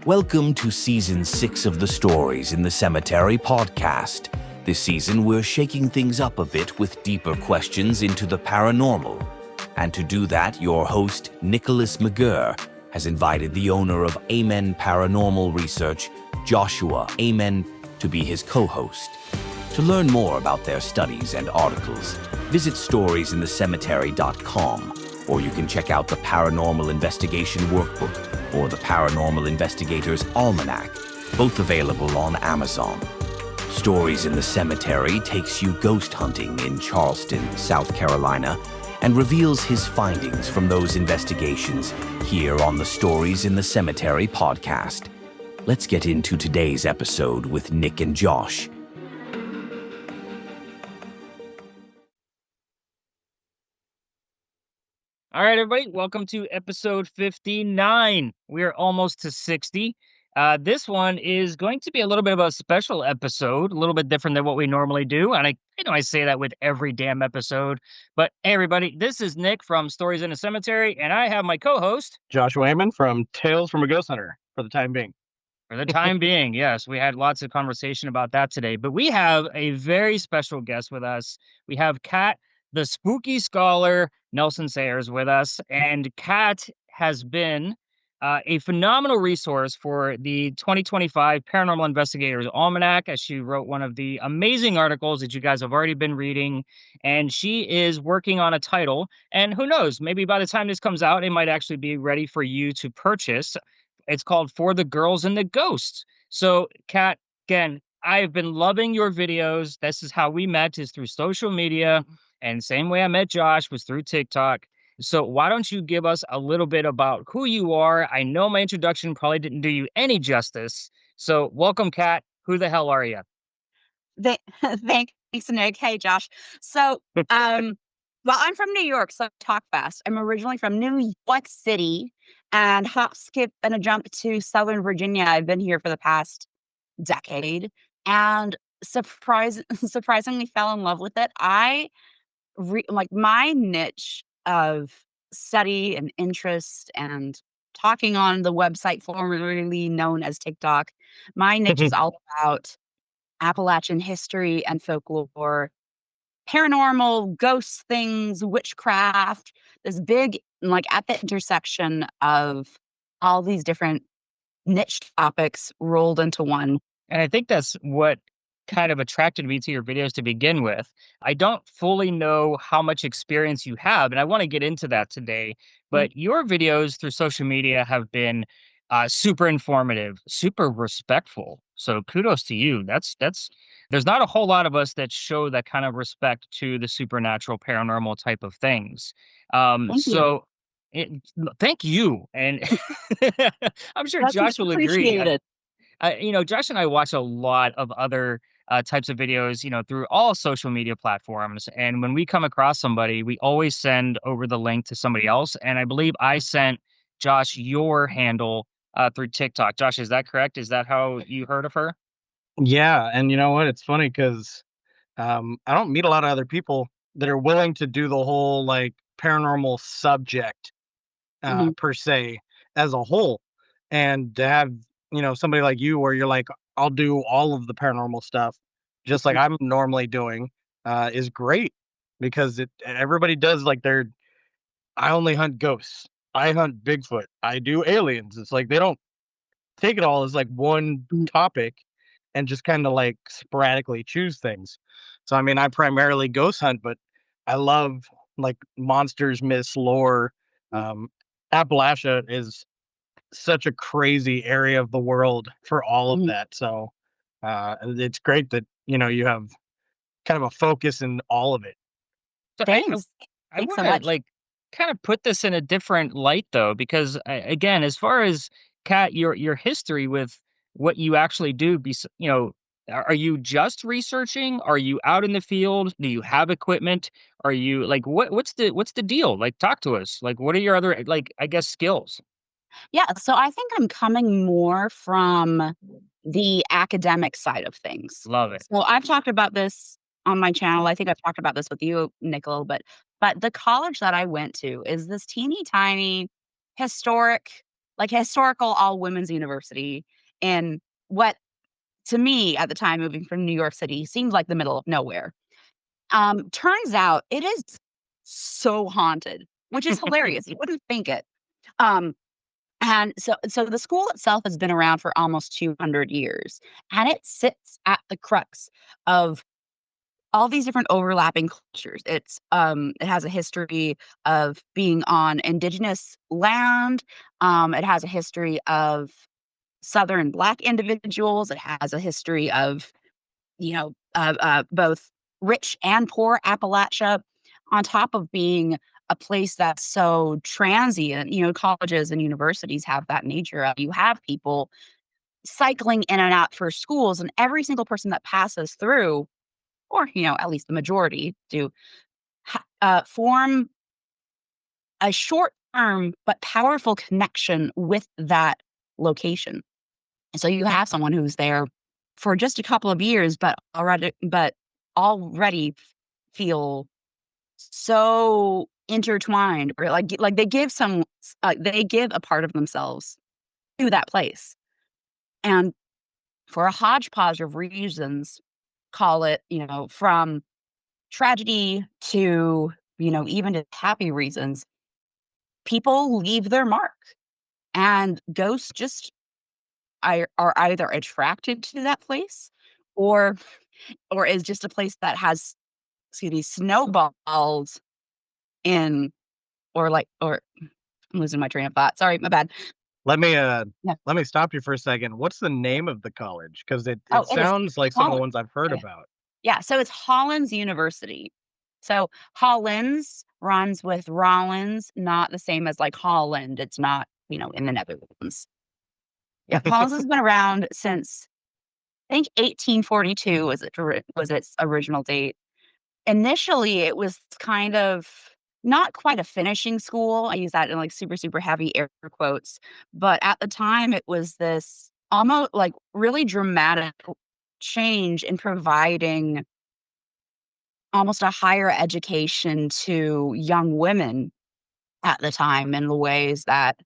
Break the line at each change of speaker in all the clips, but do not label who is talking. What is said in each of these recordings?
Welcome to Season 6 of the Stories in the Cemetery podcast. This season, we're shaking things up a bit with deeper questions into the paranormal. And to do that, your host, Nicholas McGurr, has invited the owner of Alman Paranormal Research, Joshua Alman, to be his co-host. To learn more about their studies and articles, visit storiesinthecemetery.com, or you can check out the Paranormal Investigation Workbook or the Paranormal Investigator's Almanac, both available on Amazon. Stories in the Cemetery takes you ghost hunting in Charleston, South Carolina, and reveals his findings from those investigations here on the Stories in the Cemetery podcast. Let's get into today's episode with Nick and Josh.
All right, everybody, welcome to episode 59. We are almost to 60. This one is going to be a little bit of a special episode, a little bit different than what we normally do. And I know I say that with every damn episode. But hey, everybody, this is Nick from Stories in the Cemetery, and I have my co-host.
Joshua Alman from Tales from a Ghost Hunter for the time being.
For the time being, yes, we had lots of conversation about that today. But we have a very special guest with us. We have Kat, the spooky scholar, Nelson Sayers, with us. And Kat has been a phenomenal resource for the 2025 Paranormal Investigators Almanac, as she wrote one of the amazing articles that you guys have already been reading. And she is working on a title. And who knows, maybe by the time this comes out, it might actually be ready for you to purchase. It's called For the Girls and the Ghosts. So, Kat, again, I've been loving your videos. This is how we met, is through social media. And same way I met Josh was through TikTok. So why don't you give us a little bit about who you are? I know my introduction probably didn't do you any justice. So welcome, Kat. Who the hell are you?
Thanks, Nick. Hey, Josh. So, well, I'm from New York, so talk fast. I'm originally from New York City and hop, skip, and a jump to Southern Virginia. I've been here for the past decade and surprisingly fell in love with it. Like my niche of study and interest and talking on the website formerly known as TikTok. My niche is all about Appalachian history and folklore, paranormal, ghost things, witchcraft, this big, like at the intersection of all these different niche topics rolled into one.
And I think that's what kind of attracted me to your videos to begin with. I don't fully know how much experience you have, and I want to get into that today. But your videos through social media have been super informative, super respectful. So kudos to you. That's there's not a whole lot of us that show that kind of respect to the supernatural, paranormal type of things. Thank you, and I'm sure
That's
Josh will agree.
appreciated.
Josh and I watch a lot of other types of videos, through all social media platforms. And when we come across somebody, we always send over the link to somebody else. And I believe I sent Josh your handle through TikTok. Josh, is that correct? Is that how you heard of her?
Yeah, and you know what? It's funny because I don't meet a lot of other people that are willing to do the whole like paranormal subject per se as a whole, and to have somebody like you where you're like, I'll do all of the paranormal stuff, just like I'm normally doing, is great because everybody does like I only hunt ghosts, I hunt Bigfoot, I do aliens. It's like they don't take it all as like one topic and just kind of like sporadically choose things. So I mean, I primarily ghost hunt, but I love like monsters, myths, lore. Appalachia is such a crazy area of the world for all of that. So it's great that you have kind of a focus in all of it.
So
Thanks.
I
Thanks so
want
much.
to kind of put this in a different light though, because again, as far as Kat, your history with what you actually do, are you just researching? Are you out in the field? Do you have equipment? Are you like what's the deal? Like, talk to us. Like, what are your other I guess skills?
Yeah, so I think I'm coming more from the academic side of things.
Love it.
So I've talked about this on my channel. I think I've talked about this with you, Nick, a little bit. But the college that I went to is this teeny tiny historic like historical all women's university in what to me at the time moving from New York City seemed like the middle of nowhere. Turns out it is so haunted, which is hilarious. You wouldn't think it. Um, and so the school itself has been around for almost 200 years, and it sits at the crux of all these different overlapping cultures. It has a history of being on indigenous land. It has a history of Southern Black individuals. It has a history of, both rich and poor Appalachia, on top of being a place that's so transient. Colleges and universities have that nature of you have people cycling in and out for schools, and every single person that passes through, or at least the majority do, form a short term but powerful connection with that location. And so you have someone who's there for just a couple of years, but already feel so intertwined, or like they give a part of themselves to that place. And for a hodgepodge of reasons, call it, from tragedy to, even to happy reasons, people leave their mark. And ghosts just are either attracted to that place, or is just a place that has, excuse me, snowballed in, or I'm losing my train of thought. Sorry, my bad.
Let me
Yeah.
let me stop you for a second. What's the name of the college? Because it
Oh, it is
sounds like some of the
Holland.
ones I've heard
Yeah.
about.
Yeah, so it's Hollins University. So Hollins runs with Rollins, not the same as like Holland. It's not, in the Netherlands. Yeah, Hollins has been around since I think 1842 was its original date. Initially, it was kind of not quite a finishing school. I use that in like super, super heavy air quotes. But at the time, it was this almost like really dramatic change in providing almost a higher education to young women at the time in the ways that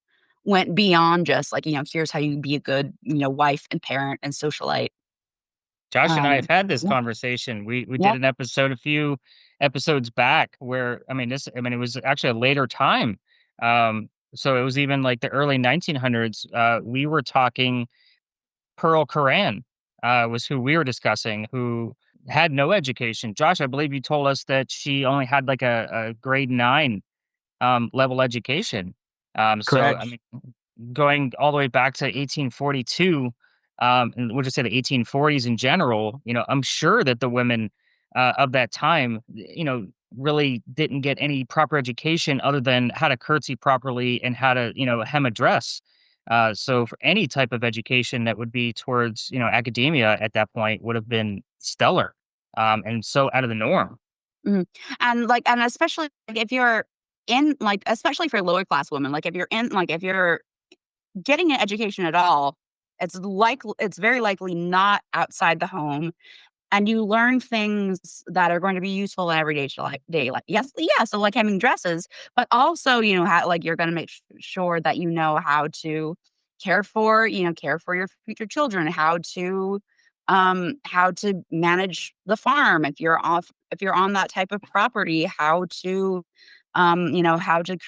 went beyond just like, here's how you be a good, wife and parent and socialite.
Josh and I have
Um,
had this
yeah,
conversation. We did
yeah.
an episode a few episodes back where it was actually a later time. So it was even like the early 1900s. We were talking Pearl Coran was who we were discussing, who had no education. Josh, I believe you told us that she only had like a grade 9 level education. So I
Correct.
mean, going all the way back to 1842, and we'll just say the 1840s in general, I'm sure that the women of that time, really didn't get any proper education other than how to curtsy properly and how to, hem a dress. So for any type of education that would be towards, academia at that point would have been stellar, and so out of the norm.
Mhm. And especially like if you're in like especially for lower class women, like if you're getting an education at all, it's very likely not outside the home, and you learn things that are going to be useful in everyday day life. Yes, yeah. So like having dresses, but also how like you're going to make sure that you know how to care for your future children, how to manage the farm if you're on that type of property, how to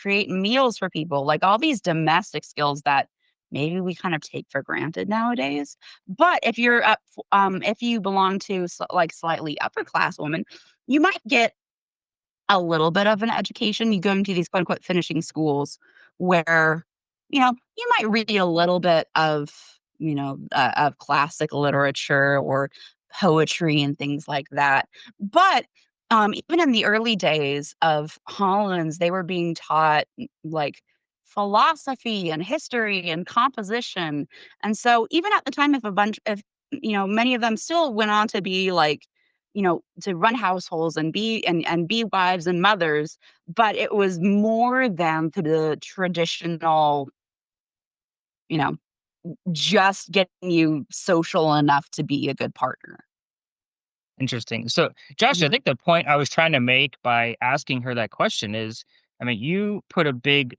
create meals for people, like all these domestic skills that maybe we kind of take for granted nowadays. But if you belong to like slightly upper class women, you might get a little bit of an education. You go into these quote unquote finishing schools where, you might read a little bit of classic literature or poetry and things like that. But even in the early days of Hollands, they were being taught like philosophy and history and composition. And so even at the time, if many of them still went on to be like, to run households and be wives and mothers, but it was more than the traditional, you know, just getting you social enough to be a good partner.
Interesting. So, Josh, I
Mhm.
think the point I was trying to make by asking her that question is, I mean, you put a big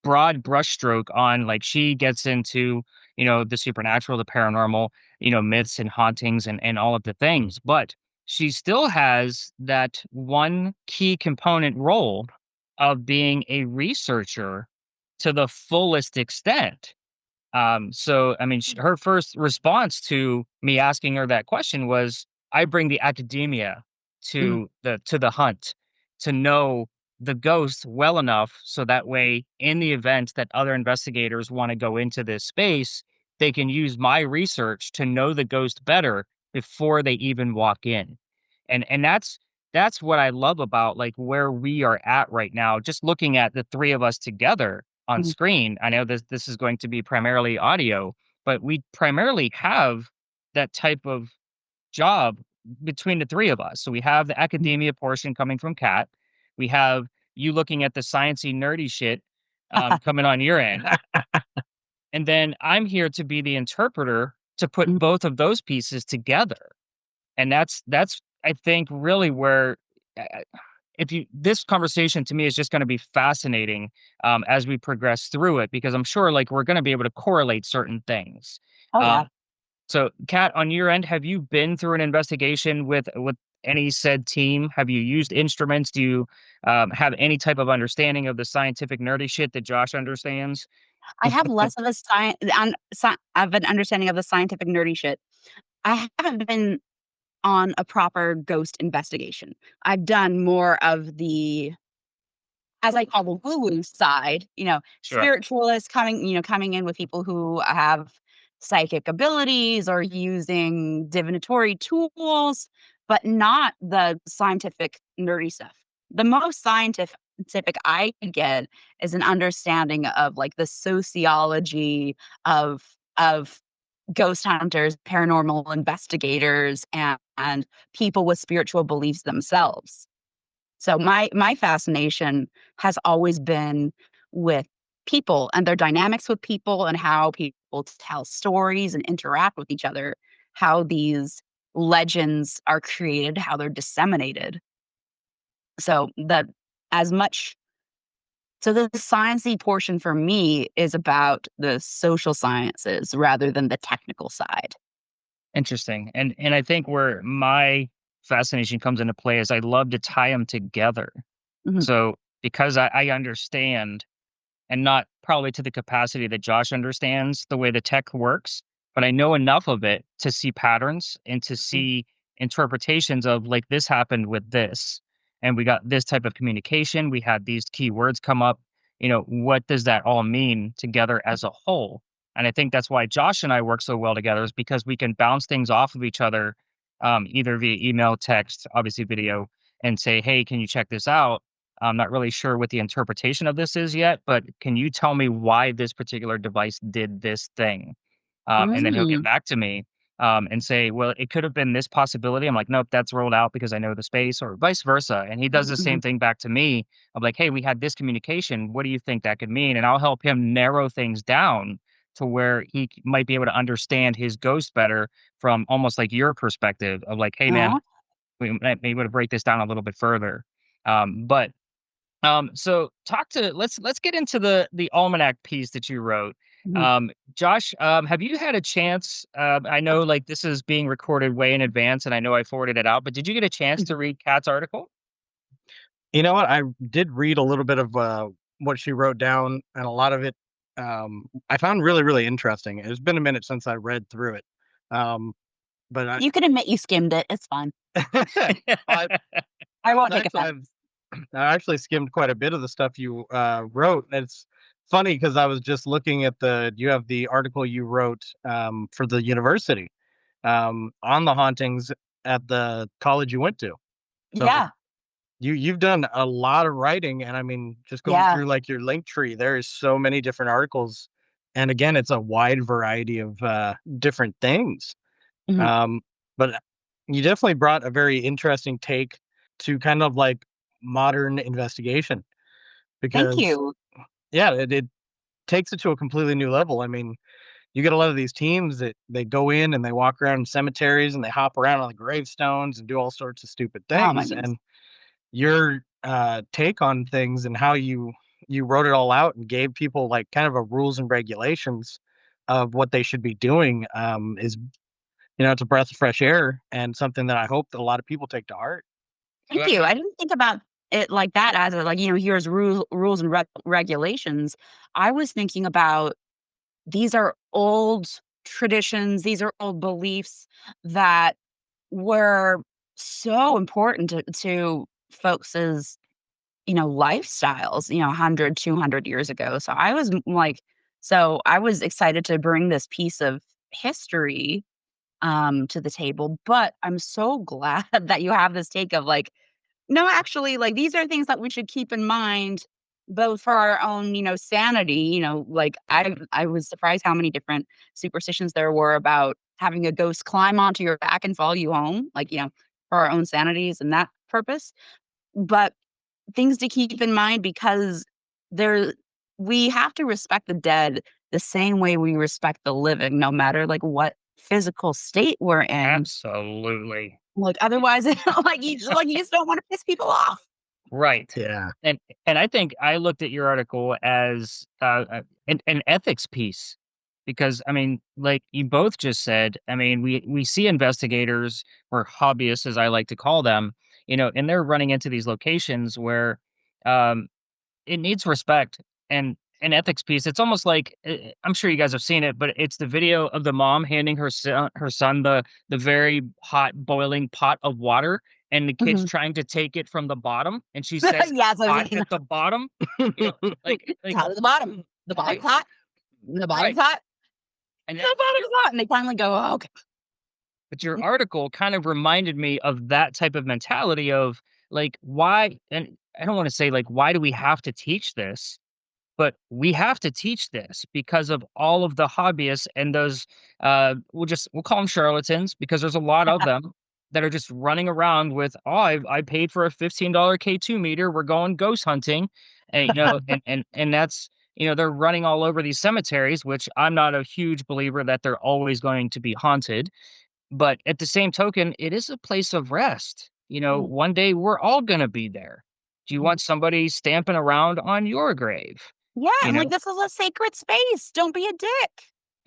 broad brushstroke on like she gets into, the supernatural, the paranormal, myths and hauntings and all of the things. But she still has that one key component role of being a researcher to the fullest extent. So I mean, her first response to me asking her that question was, "I bring the academia
Mm.
to the hunt to know the ghost well enough, so that way, in the event that other investigators want to go into this space, they can use my research to know the ghost better before they even walk in." And that's what I love about like where we are at right now. Just looking at the three of us together on
Mhm.
screen. I know this is going to be primarily audio, but we primarily have that type of job between the three of us. So we have the academia portion coming from Kat. We have you looking at the sciencey nerdy shit coming on your end, and then I'm here to be the interpreter to put
Mhm.
both of those pieces together. And that's I think really where uh, if you this conversation to me is just going to be fascinating as we progress through it, because I'm sure like we're going to be able to correlate certain things.
Oh yeah.
Um, so, Kat, on your end, have you been through an investigation with any said team? Have you used instruments? Do you have any type of understanding of the scientific nerdy shit that Josh understands?
I have less of a of an understanding of the scientific nerdy shit. I haven't been on a proper ghost investigation. I've done more of the, as I call the woo-woo side,
Sure.
spiritualists coming in with people who have psychic abilities or using divinatory tools, but not the scientific nerdy stuff. The most scientific I could get is an understanding of like the sociology of ghost hunters, paranormal investigators, and people with spiritual beliefs themselves. So my fascination has always been with people and their dynamics with people and how people tell stories and interact with each other, how these legends are created, how they're disseminated. So that as much so the sciencey portion for me is about the social sciences rather than the technical side.
Interesting. And I think where my fascination comes into play is I love to tie them together.
Mhm.
So because I understand, and not probably to the capacity that Josh understands the way the tech works, but I know enough of it to see patterns and to
Mm.
see interpretations of like this happened with this, and we got this type of communication. We had these key words come up. What does that all mean together as a whole? And I think that's why Josh and I work so well together, is because we can bounce things off of each other, either via email, text, obviously video, and say, "Hey, can you check this out? I'm not really sure what the interpretation of this is yet, but can you tell me why this particular device did this thing?" And then he'll get
Mm.
back to me and say, "Well, it could have been this possibility." I'm like, "Nope, that's ruled out because I know the space," or vice versa. And he does the same
Mhm.
thing back to me. I'm like, "Hey, we had this communication. What do you think that could mean?" And I'll help him narrow things down to where might be able to understand his ghost better from almost like your perspective of like, "Hey, man,
Aw.
we might be able to break this down a little bit further." But so let's get into the almanac piece that you wrote.
Mhm.
Josh, have you had a chance? I know like this is being recorded way in advance, and I know I forwarded it out, but did you get a chance to read Kat's article?
You know what? I did read a little bit of what she wrote down, and a lot of it I found really, really interesting. It's been a minute since I read through it, um, but
You can admit you skimmed it, it's fine.
I
I won't take
actually
offense.
I actually skimmed quite a bit of the stuff you wrote. And it's funny because I was just looking at you have the article you wrote for the university on the hauntings at the college you went to. So
Yeah,
you've done a lot of writing, and I mean, just going
yeah.
through like your link tree, there is so many different articles, and again, it's a wide variety of different things.
Mhm.
Um, but you definitely brought a very interesting take to kind of like modern investigation
Thank
because
you.
yeah, it takes it to a completely new level. I mean, you get a lot of these teams that they go in and they walk around in cemeteries and they hop around on the gravestones and do all sorts of stupid
Oh my
things.
goodness.
And your take on things and how you you wrote it all out and gave people like kind of a rules and regulations of what they should be doing, is, it's a breath of fresh air and something that I hope that a lot of people take to heart.
Thank you. I didn't think about it like that as a, like, here's rules and regulations. I was thinking about these are old traditions, these are old beliefs that were so important to folks's, lifestyles, 100, 200 years ago. So I was so I was excited to bring this piece of history to the table, but I'm so glad that you have this take of like, no, actually, like, these are things that we should keep in mind both for our own, sanity, like, I was surprised how many different superstitions there were about having a ghost climb onto your back and follow you home, like, for our own sanities and that purpose. But things to keep in mind because there we have to respect the dead the same way we respect the living, no matter, like, what physical state we're in.
Absolutely.
Like, otherwise, you just don't wanna piss people off.
Right.
Yeah.
And I think I looked at your article as an ethics piece because I mean, like you both just said, I mean, we see investigators or hobbyists, as I like to call them, and they're running into these locations where um, it needs respect and an ethics piece. It's almost like I'm sure you guys have seen it, but it's the video of the mom handing her son the very hot boiling pot of water, and the kid's
Mhm.
trying to take it from the bottom, and she says,
Yes, I've
"Hot
seen
at the bottom."
it's hot at the bottom. The
right,
bottom's hot. The bottom's
right,
hot.
and
The bottom's hot. And they finally go, "Oh, okay."
but your article kind of reminded me of that type of mentality of like why, and I don't want to say like why do we have to teach this. But we have to teach this because of all of the hobbyists and those, we'll call them charlatans because there's a lot of them that are just running around with, "Oh, I paid for a $15 K2 meter. We're going ghost hunting." And, and that's, they're running all over these cemeteries, which I'm not a huge believer that they're always going to be haunted. But at the same token, it is a place of rest.
Mhm,
One day we're all gonna be there. Do you
mhm.
want somebody stamping around on your grave?
Yeah,
You
and, like,
know?
this is a sacred space. Don't be a dick.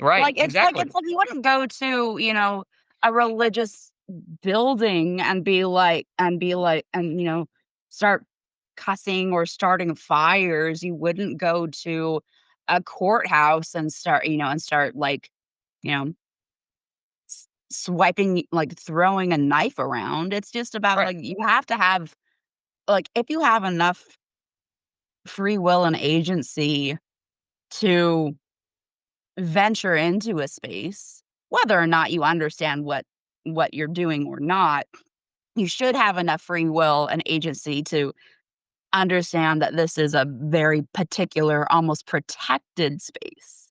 Right,
It's
exactly.
like you wouldn't go to, a religious building and start cussing or starting fires. You wouldn't go to a courthouse and start, like, you know, swiping, like, throwing a knife around. It's just about,
Right.
like, you have to have like, if you have enough free will and agency to venture into a space, whether or not you understand what you're doing or not, you should have enough free will and agency to understand that this is a very particular, almost protected space.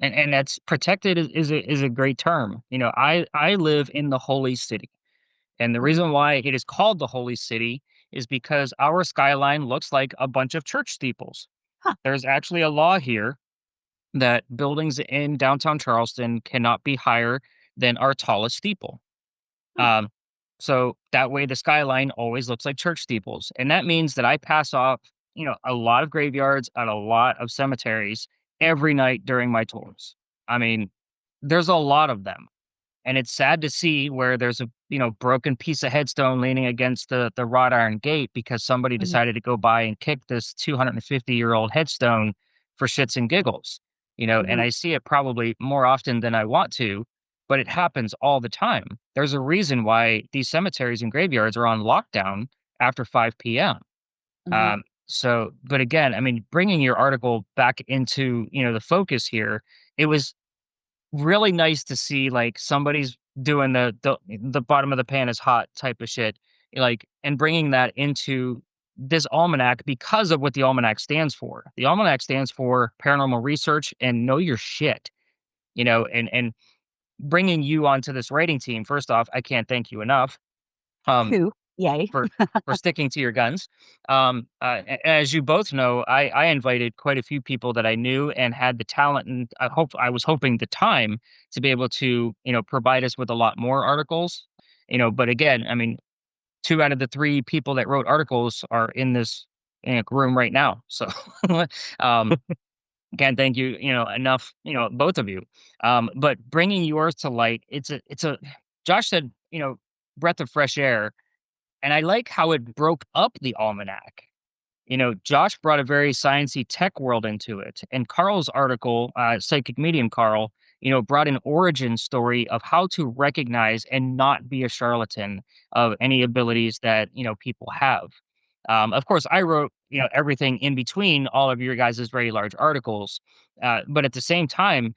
And that's protected is a great term. I live in the holy city. And the
Mhm.
reason why it is called the holy city is because our skyline looks like a bunch of church steeples.
Huh.
There's actually a law here that buildings in downtown Charleston cannot be higher than our tallest steeple.
Huh.
Um, so that way the skyline always looks like church steeples. And that means that I pass off, a lot of graveyards at a lot of cemeteries every night during my tours. I mean, there's a lot of them. And it's sad to see where there's a, broken piece of headstone leaning against the wrought iron gate because somebody
Mhm.
decided to go by and kick this 250-year-old headstone for shits and giggles. And
Mhm.
I see it probably more often than I want to, but it happens all the time. There's a reason why these cemeteries and graveyards are on lockdown after 5 p.m.
Mhm.
Um, but again, I mean, bringing your article back into, the focus here, it was really nice to see like somebody's doing the bottom of the pan is hot type of shit, like, and bringing that into this almanac because of what the almanac stands for. The almanac stands for paranormal research and know your shit, and bringing you onto this writing team. First off, I can't thank you enough. Um,
Who? Yay.
for sticking to your guns. As you both know, I invited quite a few people that I knew and had the talent, and I was hoping the time to be able to provide us with a lot more articles. But again, I mean, two out of the three people that wrote articles are in this in a room right now. So, um, can't thank you, enough, both of you. But bringing yours to light, it's a. Josh said, breath of fresh air, and I like how it broke up the almanac. Josh brought a very sciencey tech world into it, and Carl's article, Psychic Medium Carl, brought an origin story of how to recognize and not be a charlatan of any abilities that people have. Of course, I wrote everything in between all of your guys' very large articles, but at the same time,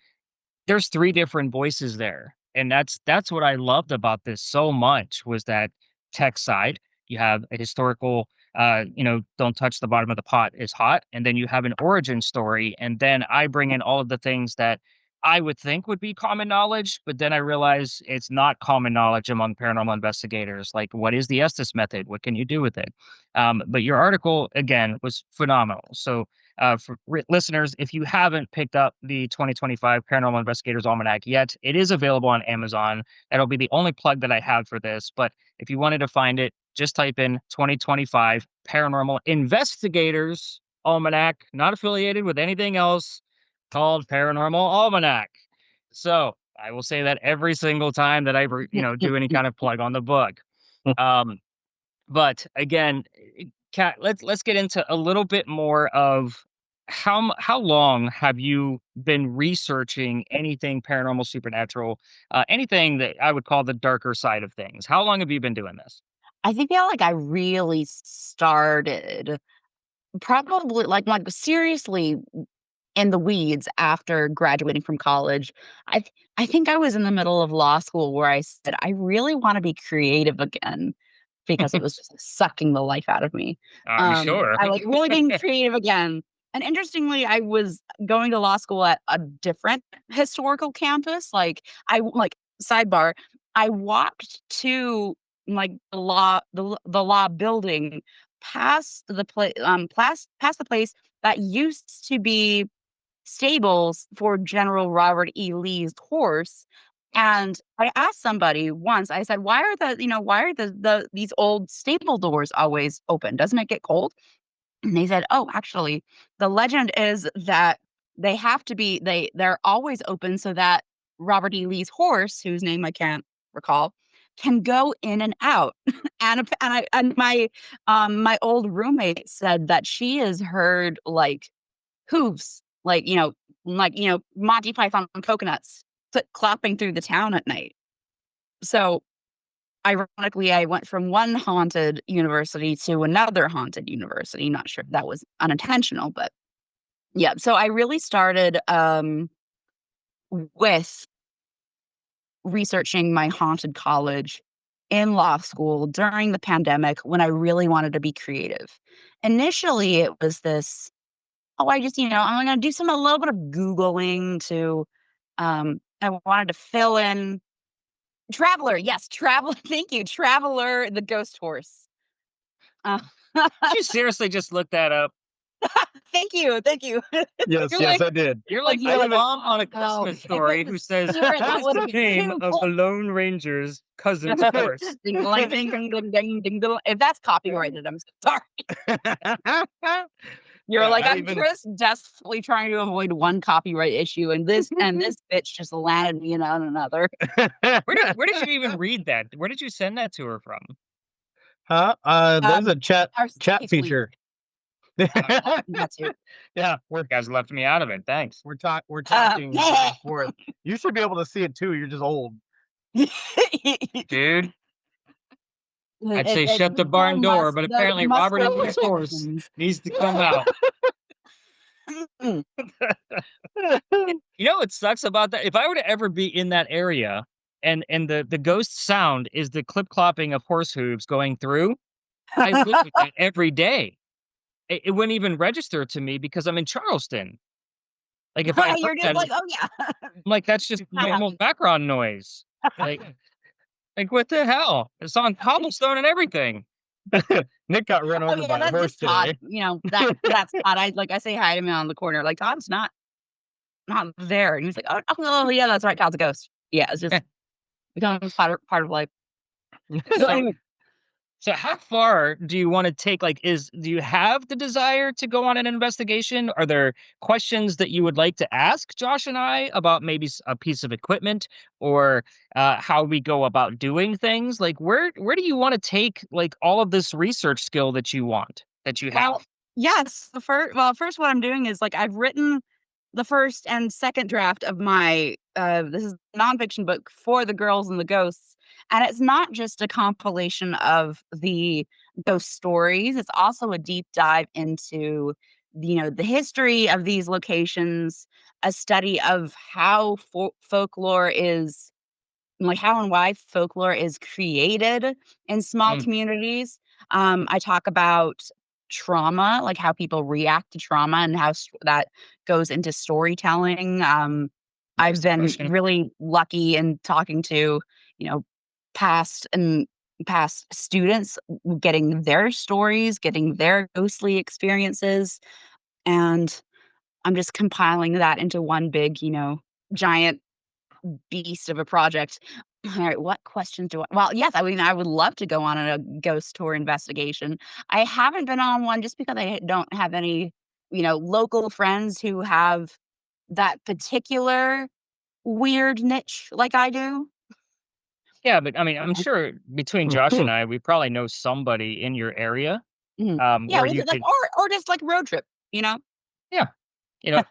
there's 3 different voices there, and that's what I loved about this so much was that tech side. You have a historical, don't touch the bottom of the pot is hot, and then you have an origin story, and then I bring in all of the things that I would think would be common knowledge, but then I realize it's not common knowledge among paranormal investigators. Like, what is the Estes method? What can you do with it? But your article, again, was phenomenal. So for listeners, if you haven't picked up the 2025 Paranormal Investigators Almanac yet, it is available on Amazon. That'll be the only plug that I have for this. But if you wanted to find it, just type in 2025 Paranormal Investigators Almanac, not affiliated with anything else, called Paranormal Almanac. So I will say that every single time that I, do any kind of plug on the book. But again, Kat, let's get into a little bit more of how long have you been researching anything paranormal, supernatural, anything that I would call the darker side of things? How long have you been doing this?
I think feel like I really started probably like seriously in the weeds after graduating from college. I think I was in the middle of law school where I said I really want to be creative again because it was just sucking the life out of me.
I'm sure.
I like really being creative again. And interestingly, I was going to law school at a different historical campus. Like sidebar, I walked to like the law building past the place past the place that used to be stables for General Robert E. Lee's horse. And I asked somebody once, I said, why are these old stable doors always open? Doesn't it get cold? And they said, oh, actually, the legend is that they have to be, they're always open so that Robert E. Lee's horse, whose name I can't recall, can go in and out. And my old roommate said that she has heard like hooves, Monty Python on coconuts clapping through the town at night. So ironically, I went from one haunted university to another haunted university. Not sure if that was unintentional, but yeah. So I really started with researching my haunted college in law school during the pandemic when I really wanted to be creative. Initially, it was this, I just, I'm going to do a little bit of Googling to, I wanted to fill in Traveler. Yes, Traveler. Thank you. Traveler, the ghost horse.
Did you seriously just look that up?
Thank you. Thank you.
Yes,
You're
yes,
like-
I did.
You're like
You're
my
like-
mom on a Christmas story who says,
That
"What is
would
the
have been
name
too
of the
cool.
Lone Ranger's cousin's horse?"
Ding, ding, ding, ding, ding, ding, ding, ding. If that's copyrighted, I'm so sorry. You're
Yeah,
like,
I
I'm
even-
just desperately trying to avoid one copyright issue, and this bitch just landed me on another.
Where did you even read that? Where did you send that to her from?
Huh? There's a chat
Our
chat
Psychic Week.
feature.
That too.
Yeah,
You guys left me out of it. Thanks.
we're talking back and forth. You should be able to see it too. You're just old.
Dude, I'd say shut the barn door, but apparently Robert E. Lee's horse needs to come out. You know what sucks about that? If I were to ever be in that area and the ghost sound is the clip clopping of horse hooves going through, I live with that every day. It wouldn't even register to me because I'm in Charleston. Like if I
You're
heard
just
that,
like, oh yeah.
I'm like, that's just normal background noise. Like what the hell? It's on cobblestone and everything.
Nick got run over by a
That's
horse
just Todd.
today.
That's Todd. I say hi to him on the corner. Like Todd's not there, and he's like, oh yeah, that's right. Todd's a ghost. Yeah, it's just becomes part of life.
So, So how far do you want to take? Like, do you have the desire to go on an investigation? Are there questions that you would like to ask Josh and I about maybe a piece of equipment or how we go about doing things? Like, where do you want to take like all of this research skill that you want that you
Well,
have?
yes, first what I'm doing is, like, I've written the first and second draft of my, this is a nonfiction book for the girls and the ghosts, and it's not just a compilation of the ghost stories, it's also a deep dive into, the history of these locations, a study of how folklore is like, how and why folklore is created in small
Mm,
communities. I talk about trauma, like how people react to trauma and how that goes into storytelling. I've
next
been
question.
really lucky in talking to, you know, past and past students, getting their stories, getting their ghostly experiences, and I'm just compiling that into one big, giant beast of a project. All right, what questions do I well, yes, I mean, I would love to go on a ghost tour investigation. I haven't been on one just because I don't have any, local friends who have that particular weird niche like I do.
Yeah, but I mean, I'm sure between Josh and I, we probably know somebody in your area
Mhm. Yeah,
where
we
you
could, like,
could,
or just like road trip, you know?
yeah, you know,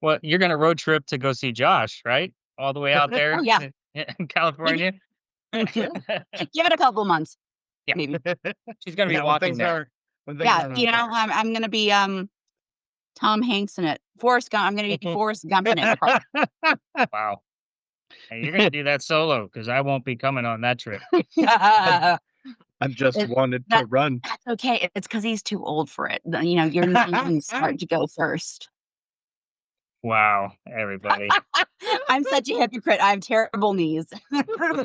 well, you're gonna road trip to go see Josh, right? All the way out
Oh,
there
yeah.
in
Maybe
California.
give it a couple months,
Yeah,
maybe.
she's gonna be
Yeah,
walking there.
when things
Yeah,
aren't on fire.
I'm gonna be, Tom Hanks in it. Forrest Gump I'm gonna be Forrest Gump in it, the car.
Wow. And you're gonna do that solo because I won't be coming on that trip.
I've just
It
wanted to
that
run.
that's okay, it's 'cause he's too old for it. Your knees start to go first.
Wow, everybody.
I'm such a hypocrite, I have terrible knees.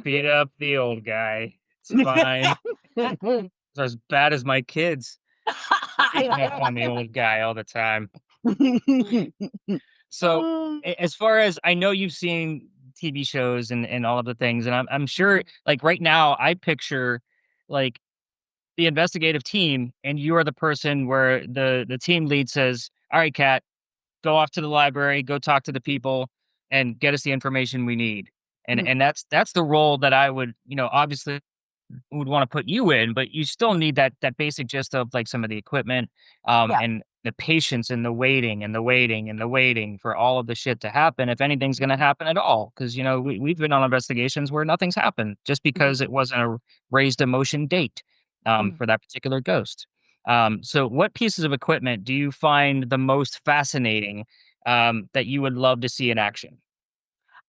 Beat up the old guy. It's fine. It's as bad as my kids beating up on the old guy all the time. So, as far as I know, you've seen TV shows and all of the things, and I'm sure, like right now, I picture like the investigative team, and you are the person where the team lead says, "All right, Kat, go off to the library, go talk to the people, and get us the information we need." And that's the role that I would, obviously would want to put you in, but you still need that basic gist of like some of the equipment,
Yeah,
and the patience and the waiting and the waiting and the waiting for all of the shit to happen if anything's going to happen at all. Because we've been on investigations where nothing's happened just
mhm,
because it wasn't a raised emotion date
mhm.
for that particular ghost. So, what pieces of equipment do you find the most fascinating that you would love to see in action?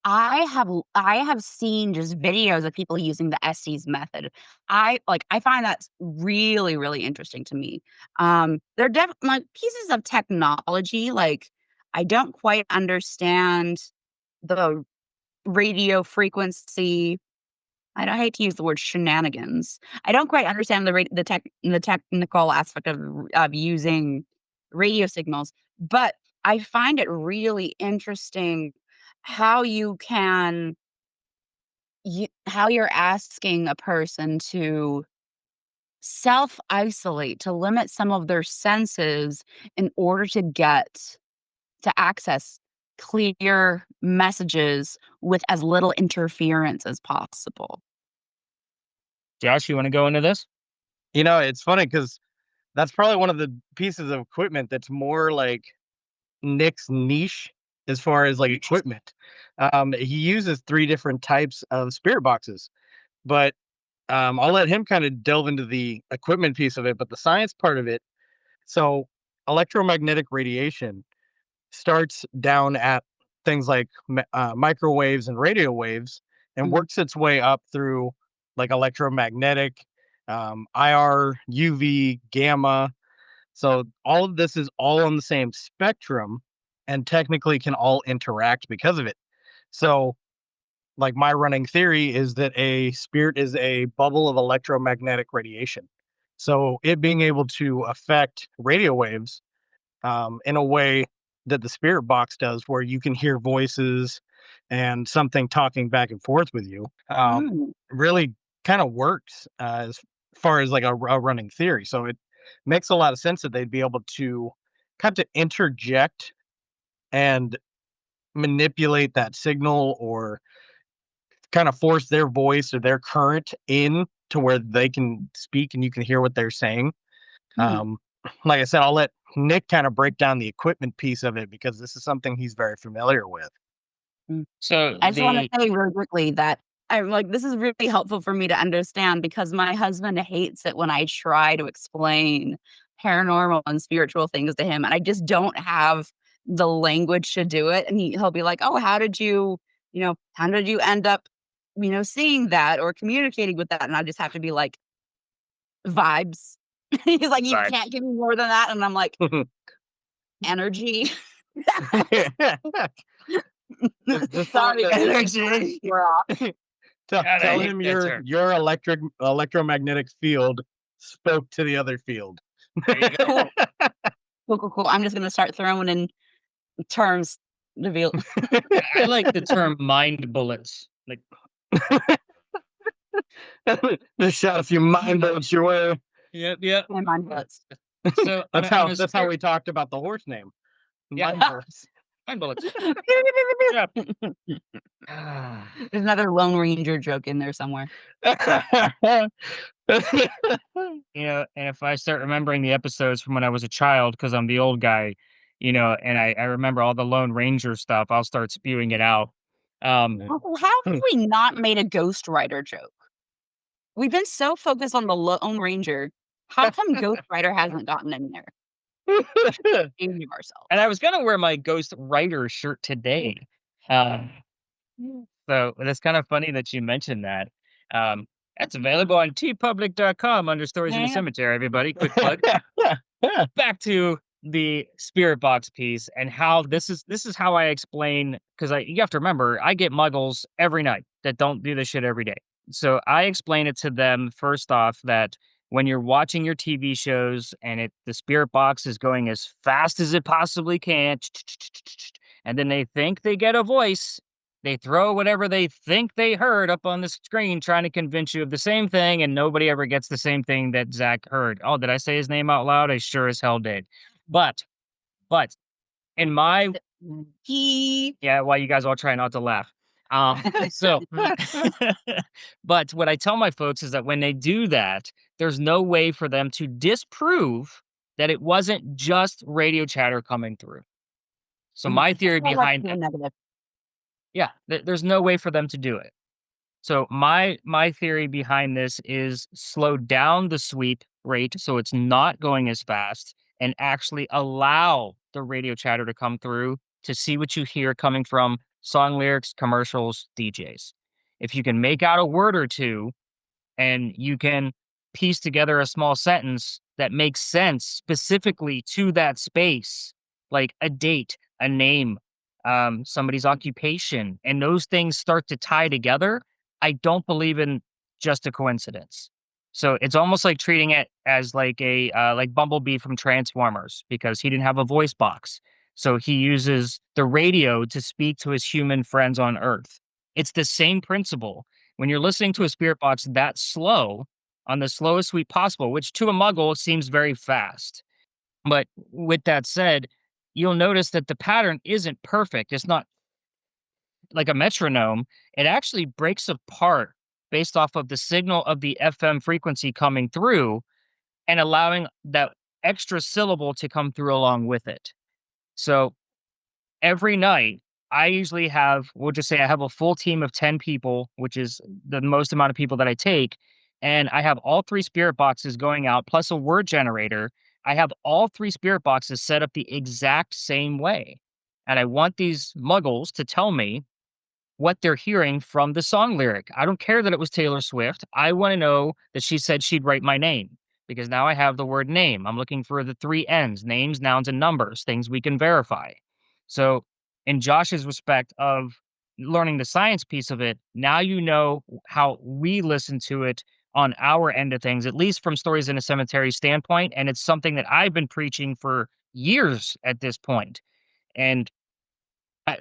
I have seen just videos of people using the Estes method. I find that's really, really interesting to me. They're like, pieces of technology, like, I don't quite understand the radio frequency. I hate to use the word shenanigans. I don't quite understand the technical aspect of using radio signals, but I find it really interesting how how you're asking a person to self-isolate, to limit some of their senses in order to access clear messages with as little interference as possible.
Josh, you want to go into this?
It's funny because that's probably one of the pieces of equipment that's more like Nick's niche as far as like equipment. He uses three different types of spirit boxes, but I'll let him kind of delve into the equipment piece of it. But the science part of it, so electromagnetic radiation starts down at things like microwaves and radio waves and
Mhm,
works its way up through like electromagnetic, IR, UV, gamma. So all of this is all on the same spectrum and technically can all interact because of it. So, like my running theory is that a spirit is a bubble of electromagnetic radiation. So, it being able to affect radio waves in a way that the spirit box does, where you can hear voices and something talking back and forth with you,
mm,
really kind of works. far as like a running theory. So it makes a lot of sense that they'd be able to kind of interject and manipulate that signal, or kind of force their voice or their current in to where they can speak and you can hear what they're saying.
Hmm.
Like I said, I'll let Nick kind of break down the equipment piece of it because this is something he's very familiar with.
So
I just want to
the
say really quickly that I'm like, this is really helpful for me to understand because my husband hates it when I try to explain paranormal and spiritual things to him, and I just don't have the language to do it. And he'll be like, "Oh, how did you end up, seeing that or communicating with that?" And I just have to be like, "Vibes." He's like, "You
vibes.
can't give me more than that," and I'm like, "Energy."
Just
Sorry,
tell him
energy. We're off.
tell,
God, I
tell
hate
him
that
your
term.
electromagnetic field spoke to the other field.
There you go.
Cool. I'm just gonna start throwing in terms to be
I like the term mind bullets. Like,
This shots you mind bullets your way.
yep.
my mind bullets.
So
That's how we talked about the horse name.
Yeah.
Mind bullets.
mind bullets. Yeah.
There's another Lone Ranger joke in there somewhere.
And if I start remembering the episodes from when I was a child, because I'm the old guy, and I remember all the Lone Ranger stuff, I'll start spewing it out.
How have we not made a Ghost Rider joke? We've been so focused on the Lone Ranger. How come Ghost Rider hasn't gotten in there? Shaming of ourselves.
And I was gonna wear my Ghost Rider shirt today. So it's kind of funny that you mentioned that. That's available on tpublic.com under Stories in the
Yeah.
Cemetery, everybody. Quick plug. Back to the spirit box piece and how this is how I explain, because you have to remember I get muggles every night that don't do this shit every day. So I explain it to them first off that when you're watching your TV shows and the spirit box is going as fast as it possibly can, and then they think they get a voice, they throw whatever they think they heard up on the screen trying to convince you of the same thing, and nobody ever gets the same thing that Zach heard. Oh, did I say his name out loud? I sure as hell did. But in my yeah, why you guys all try not to laugh. So but what I tell my folks is that when they do that, there's no way for them to disprove that it wasn't just radio chatter coming through. So my theory behind it,
negative.
yeah, there's no way for them to do it. So my theory behind this is slow down the sweep rate so it's not going as fast and actually allow the radio chatter to come through to see what you hear coming from song lyrics, commercials, DJs. If you can make out a word or two and you can piece together a small sentence that makes sense specifically to that space, like a date, a name, somebody's occupation, and those things start to tie together, I don't believe in just a coincidence. So it's almost like treating it as like like Bumblebee from Transformers because he didn't have a voice box. So he uses the radio to speak to his human friends on Earth. It's the same principle when you're listening to a spirit box that slow, on the slowest sweep possible, which to a muggle seems very fast. But with that said, you'll notice that the pattern isn't perfect. It's not like a metronome. It actually breaks apart based off of the signal of the FM frequency coming through and allowing that extra syllable to come through along with it. So every night, I usually we'll just say I have a full team of 10 people, which is the most amount of people that I take. And I have all three spirit boxes going out, plus a word generator. I have all three spirit boxes set up the exact same way. And I want these muggles to tell me what they're hearing from the song lyric. I don't care that it was Taylor Swift. I want to know that she said she'd write my name because now I have the word name. I'm looking for the three N's, names, nouns, and numbers, things we can verify. So, in Josh's respect of learning the science piece of it, now you know how we listen to it on our end of things, at least from Stories in a Cemetery standpoint. And it's something that I've been preaching for years at this point. And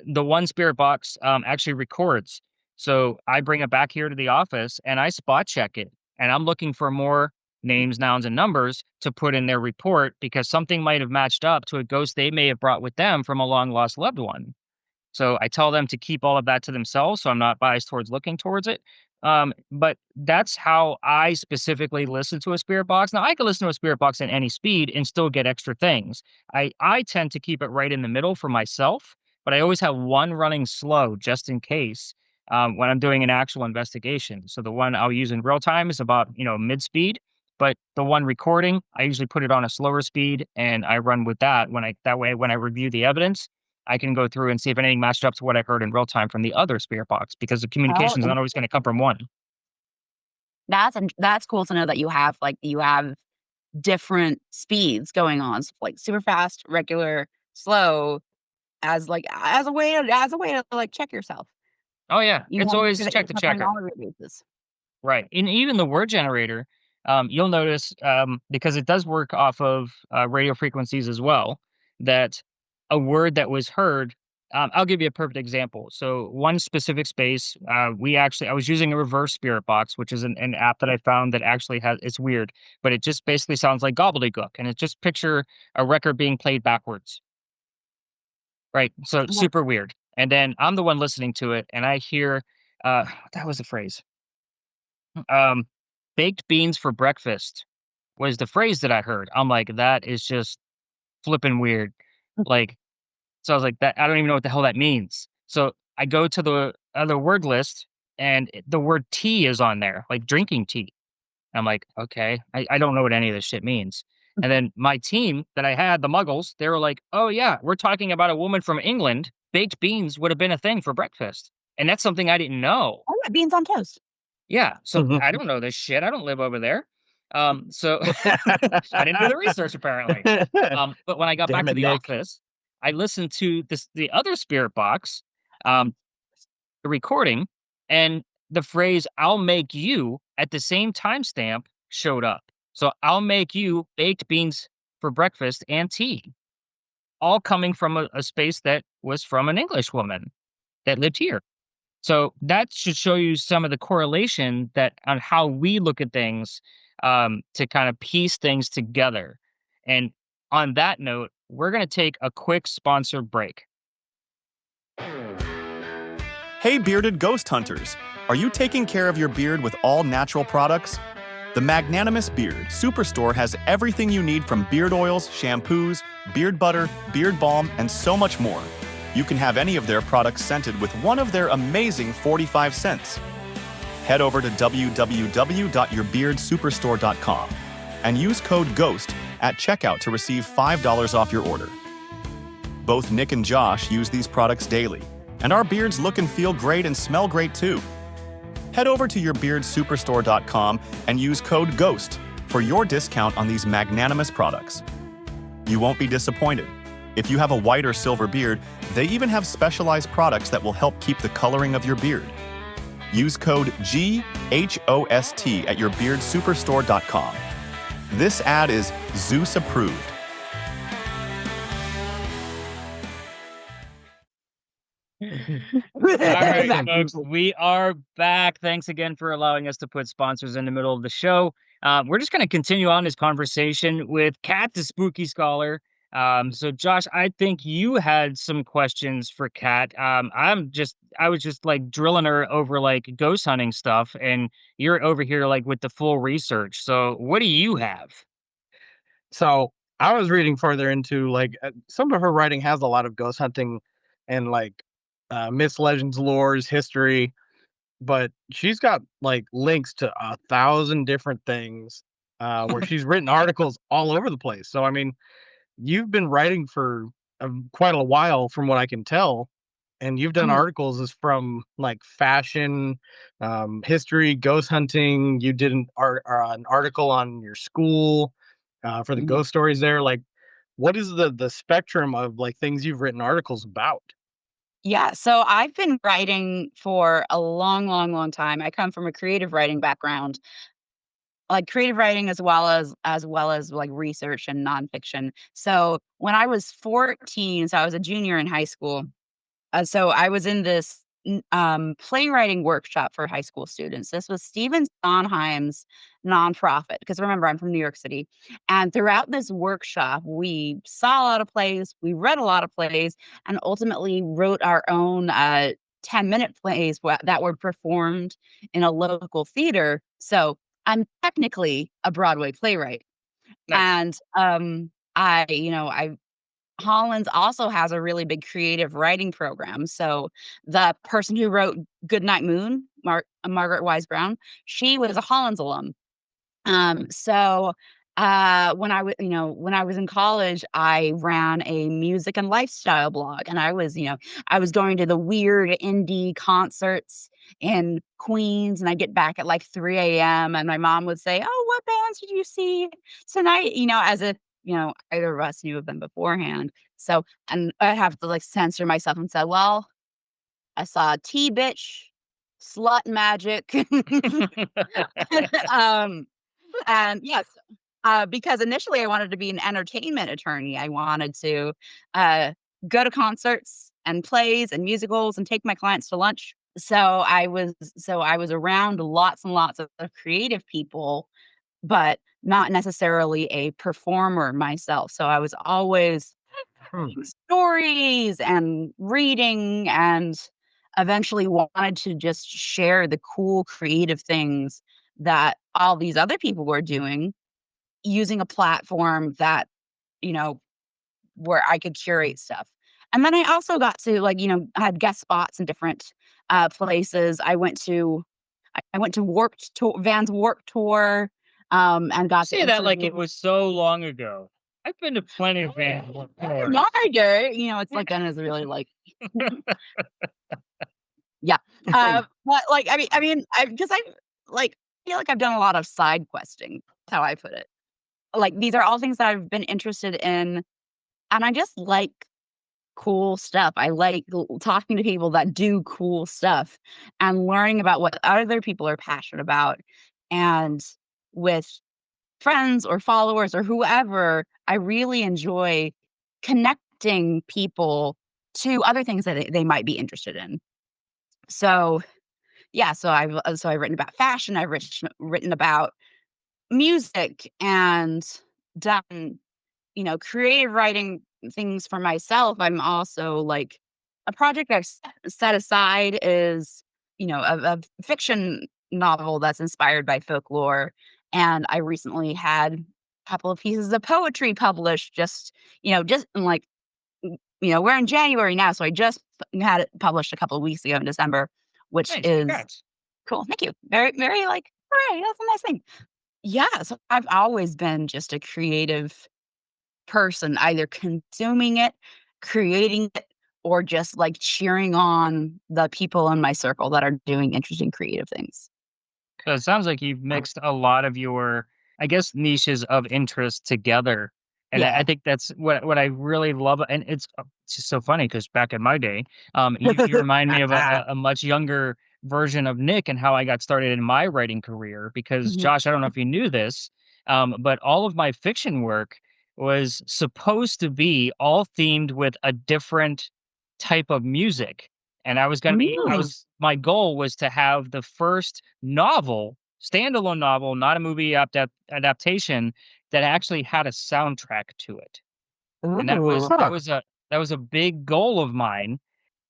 the one spirit box actually records. So I bring it back here to the office and I spot check it. And I'm looking for more names, nouns, and numbers to put in their report because something might have matched up to a ghost they may have brought with them from a long lost loved one. So I tell them to keep all of that to themselves, so I'm not biased towards looking towards it. But that's how I specifically listen to a spirit box. Now I can listen to a spirit box at any speed and still get extra things. I tend to keep it right in the middle for myself, but I always have one running slow just in case when I'm doing an actual investigation. So the one I'll use in real time is about mid speed, but the one recording I usually put it on a slower speed and I run with that that way when I review the evidence. I can go through and see if anything matched up to what I heard in real time from the other spirit box because the
Oh,
communication is not always going to come from one.
that's cool to know that you have different speeds going on, so, like super fast, regular, slow, as a way to like check yourself.
Oh yeah,
You
it's
want to make sure
always
that you're
check the
covering
checker.
all of your bases.
Right. And even the word generator, you'll notice because it does work off of radio frequencies as well, that a word that was heard. I'll give you a perfect example. So, one specific space, I was using a reverse spirit box, which is an app that I found that actually it's weird, but it just basically sounds like gobbledygook. And it just picture a record being played backwards. Right. So,
Yeah.
super weird. And then I'm the one listening to it, and I hear, that was the phrase. Um, baked beans for breakfast was the phrase that I heard. I'm like, that is just flipping weird. Like, so I was like, that I don't even know what the hell that means. So I go to the other word list and the word tea is on there, like drinking tea. I'm like, okay, I don't know what any of this shit means. And then my team that I had, the muggles, they were like, oh yeah, we're talking about a woman from England. Baked beans would have been a thing for breakfast. And that's something I didn't know.
Oh, yeah, beans on toast.
Yeah, so I don't know this shit, I don't live over there. So I didn't do the research apparently. But when I got back
Damn
to
it,
the
Nick.
office, I listened to the other spirit box, um, the recording, and the phrase "I'll make you" at the same timestamp showed up. So I'll make you baked beans for breakfast and tea, all coming from a space that was from an English woman that lived here. So that should show you some of the correlation that on how we look at things to kind of piece things together. And on that note, we're going to take a quick sponsor break.
Hey, bearded ghost hunters! Are you taking care of your beard with all natural products? The Magnanimous Beard Superstore has everything you need from beard oils, shampoos, beard butter, beard balm, and so much more. You can have any of their products scented with one of their amazing 45 cents. Head over to www.yourbeardsuperstore.com and use code GHOST at checkout to receive $5 off your order. Both Nick and Josh use these products daily, and our beards look and feel great and smell great too. Head over to yourbeardsuperstore.com and use code GHOST for your discount on these magnanimous products. You won't be disappointed. If you have a white or silver beard, they even have specialized products that will help keep the coloring of your beard. Use code GHOST at yourbeardsuperstore.com. This ad is Zeus approved.
All right, folks, we are back. Thanks again for allowing us to put sponsors in the middle of the show. We're just going to continue on this conversation with Kat, the spooky scholar. So Josh, I think you had some questions for Kat. I was just like drilling her over like ghost hunting stuff, and you're over here like with the full research. So what do you have?
So I was reading further into some of her writing has a lot of ghost hunting and myths, legends, lores, history, but she's got like links to 1,000 different things where she's written articles all over the place. So I mean, you've been writing for quite a while, from what I can tell, and you've done articles from like fashion, history, ghost hunting. You did an article on your school for the ghost stories there. Like, what is the spectrum of like things you've written articles about?
Yeah, so I've been writing for a long, long, long time. I come from a creative writing background, like creative writing as well as like research and nonfiction. So when I was 14, so I was a junior in high school. So I was in this playwriting workshop for high school students. This was Stephen Sondheim's nonprofit, because remember, I'm from New York City. And throughout this workshop, we saw a lot of plays, we read a lot of plays, and ultimately wrote our own 10-minute plays that were performed in a local theater. So I'm technically a Broadway playwright.
Nice.
And I Hollins also has a really big creative writing program. So the person who wrote Goodnight Moon, Margaret Wise Brown, she was a Hollins alum. So when I was in college, I ran a music and lifestyle blog, and I was going to the weird indie concerts in Queens, and I get back at like 3 a.m. and my mom would say, "Oh, what bands did you see tonight?" As if either of us knew of them beforehand. So, and I have to like censor myself and say, "Well, I saw T Bitch, Slut Magic." um, and yes, because initially I wanted to be an entertainment attorney. I wanted to go to concerts and plays and musicals and take my clients to lunch. So I was around lots and lots of creative people, but not necessarily a performer myself. So I was always telling stories and reading, and eventually wanted to just share the cool creative things that all these other people were doing, using a platform that, you know, where I could curate stuff. And then I also got to I had guest spots in different places. I went to Van's Warped Tour, and got to
Say that like it
interview
was so long ago. I've been to plenty of Van Warped tours.
Margaret. It's like done as really like yeah. But like because I like feel like I've done a lot of side questing. That's how I put it. Like these are all things that I've been interested in, and I just like cool stuff. I like talking to people that do cool stuff and learning about what other people are passionate about. And with friends or followers or whoever, I really enjoy connecting people to other things that they might be interested in. So yeah, so I've written about fashion. I've written about music and done creative writing things for myself. I'm also like a project I've set aside is, a fiction novel that's inspired by folklore. And I recently had a couple of pieces of poetry published just in like, we're in January now. So I just had it published a couple of weeks ago in December, which
Nice,
is
congrats.
cool. Thank you. Very, very like, hooray, that's a nice thing. Yeah. So I've always been just a creative person, either consuming it, creating it, or just like cheering on the people in my circle that are doing interesting creative things.
So it sounds like you've mixed a lot of your, I guess, niches of interest together. And I
Yeah.
think that's what I really love. And it's just so funny because back in my day, you remind me of a much younger version of Nick and how I got started in my writing career. Because
Mhm.
Josh, I don't know if you knew this, but all of my fiction work was supposed to be all themed with a different type of music. And
Mm.
my goal was to have the first novel, standalone novel, not a movie adaptation, that actually had a soundtrack to it. And that was
Ooh.
that was a big goal of mine.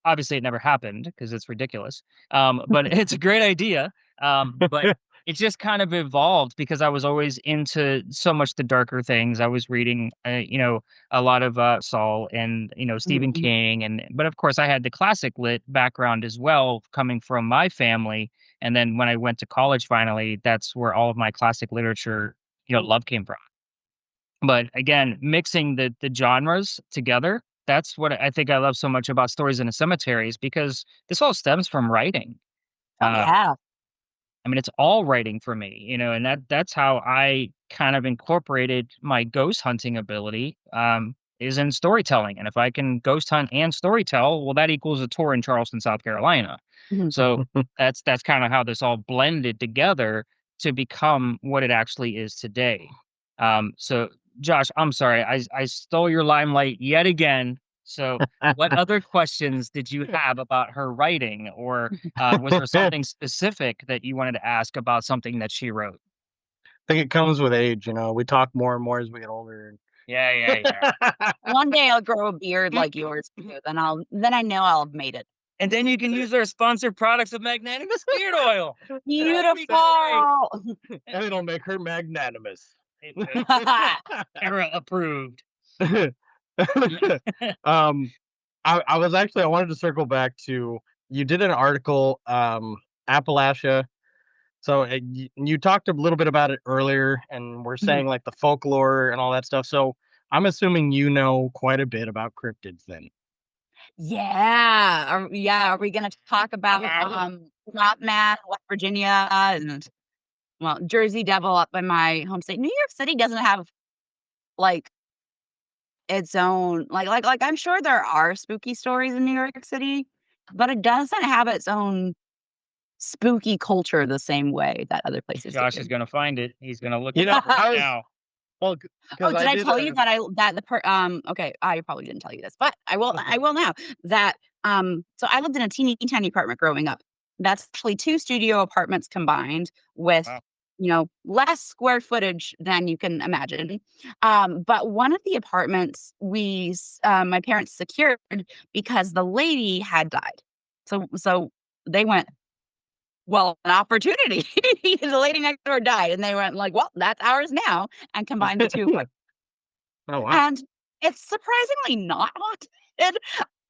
Obviously, it never happened because it's ridiculous. But it's a great idea. But it just kind of evolved because I was always into so much the darker things. I was reading, a lot of Saul and Stephen
Mhm.
King, but of course I had the classic lit background as well, coming from my family. And then when I went to college, finally, that's where all of my classic literature, love came from. But again, mixing the genres together, that's what I think I love so much about Stories in a Cemetery is because this all stems from writing.
Oh
Uh,
yeah.
I mean, it's all writing for me, and that's how I kind of incorporated my ghost hunting ability, is in storytelling. And if I can ghost hunt and storytell, well, that equals a tour in Charleston, South Carolina.
Mhm.
So that's kind of how this all blended together to become what it actually is today. So Josh, I'm sorry, I stole your limelight yet again. So, what other questions did you have about her writing, or was there something specific that you wanted to ask about something that she wrote?
I think it comes with age, we talk more and more as we get older.
Yeah, yeah, yeah.
One day I'll grow a beard like yours too, then I know I'll have made it.
And then you can use our sponsored products of Magnanimous Beard Oil.
Beautiful.
And it'll make her magnanimous.
It will. Era approved.
um, I was actually, I wanted to circle back to, you did an article, Appalachia. So you talked a little bit about it earlier, and we're saying like the folklore and all that stuff. So I'm assuming you know quite a bit about cryptids then.
Yeah. Are we gonna talk about Alman, West Virginia, and well, Jersey Devil up in my home state. New York City doesn't have like its own like I'm sure there are spooky stories in New York City, but it doesn't have its own spooky culture the same way that other places
Josh
do.
is going to find it. He's going to look
You
it
know,
up right
I was-
now.
Well,
Oh, did I tell you that okay, I probably didn't tell you this, but I will now that so I lived in a teeny tiny apartment growing up. That's actually 2 studio apartments combined with
Wow.
less square footage than you can imagine. But one of the apartments my parents secured because the lady had died. So they went, well, an opportunity. The lady next door died, and they went like, well, that's ours now, and combined the 2 apartments.
Oh wow.
And it's surprisingly not haunted.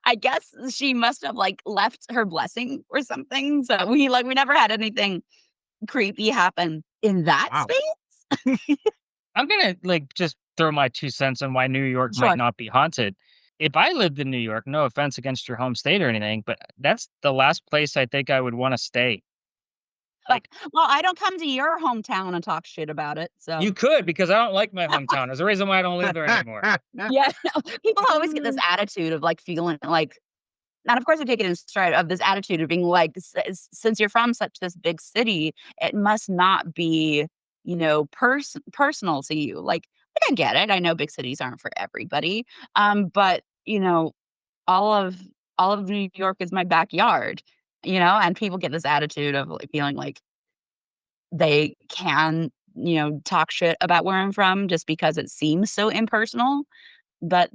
I guess she must have like left her blessing or something. So we never had anything creepy happen in that
Wow.
space.
I'm going to just throw my 2 cents on why New York
Sure.
might not be haunted. If I lived in New York, no offense against your home state or anything, but that's the last place I think I would want to stay.
Well, I don't come to your hometown and talk shit about it. So
You could, because I don't like my hometown. There's a reason why I don't live there anymore.
yeah, people always get this attitude of like feeling like, and of course I take it in stride of this attitude of being like, since you're from such this big city, it must not be, personal to you. Like, I get it. I know big cities aren't for everybody. But all of New York is my backyard, and people get this attitude of like feeling like they can, talk shit about where I'm from just because it seems so impersonal. But